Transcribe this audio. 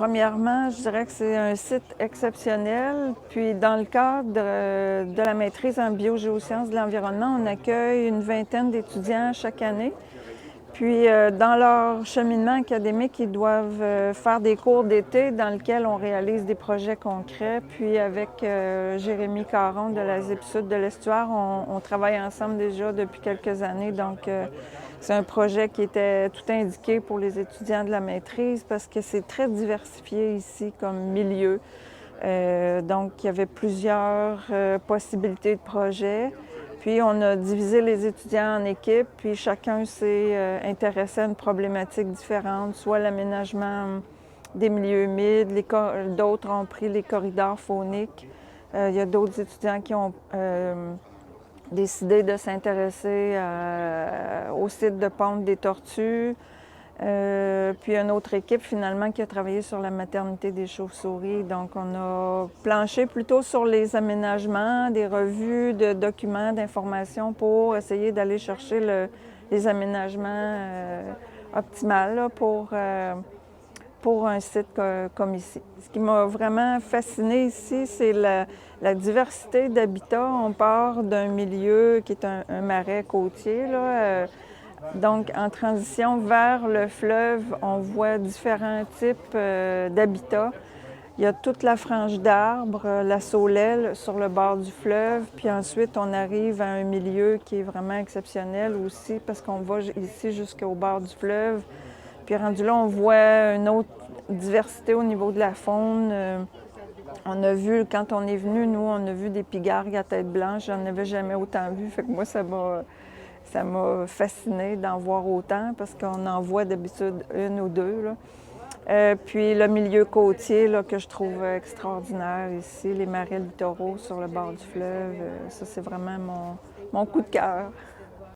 Premièrement, je dirais que c'est un site exceptionnel. Puis, dans le cadre de la maîtrise en biogéosciences de l'environnement, on accueille une vingtaine d'étudiants chaque année. Puis, dans leur cheminement académique, ils doivent faire des cours d'été dans lesquels on réalise des projets concrets. Puis, avec Jérémy Caron de la ZIP Sud de l'Estuaire, on travaille ensemble déjà depuis quelques années. Donc, c'est un projet qui était tout indiqué pour les étudiants de la maîtrise parce que c'est très diversifié ici comme milieu. Donc, il y avait plusieurs possibilités de projets. Puis, on a divisé les étudiants en équipes, puis chacun s'est intéressé à une problématique différente, soit l'aménagement des milieux humides, d'autres ont pris les corridors fauniques. Il y a d'autres étudiants qui ont décidé de s'intéresser au site de ponte des tortues. Puis une autre équipe finalement qui a travaillé sur la maternité des chauves-souris. Donc on a planché plutôt sur les aménagements, des revues de documents, d'informations pour essayer d'aller chercher les aménagements optimaux pour un site comme ici. Ce qui m'a vraiment fasciné ici, c'est la diversité d'habitats. On part d'un milieu qui est un marais côtier, là, donc, en transition vers le fleuve, on voit différents types d'habitats. Il y a toute la frange d'arbres, la saulaie sur le bord du fleuve, puis ensuite on arrive à un milieu qui est vraiment exceptionnel aussi parce qu'on va ici jusqu'au bord du fleuve. Puis rendu là, on voit une autre diversité au niveau de la faune. On a vu, quand on est venu, nous, on a vu des pigargues à tête blanche. J'en avais jamais autant vu. Fait que moi, ça m'a fasciné d'en voir autant parce qu'on en voit d'habitude une ou deux, là. Puis le milieu côtier là, que je trouve extraordinaire ici, les marais littoraux sur le bord du fleuve, ça c'est vraiment mon coup de cœur.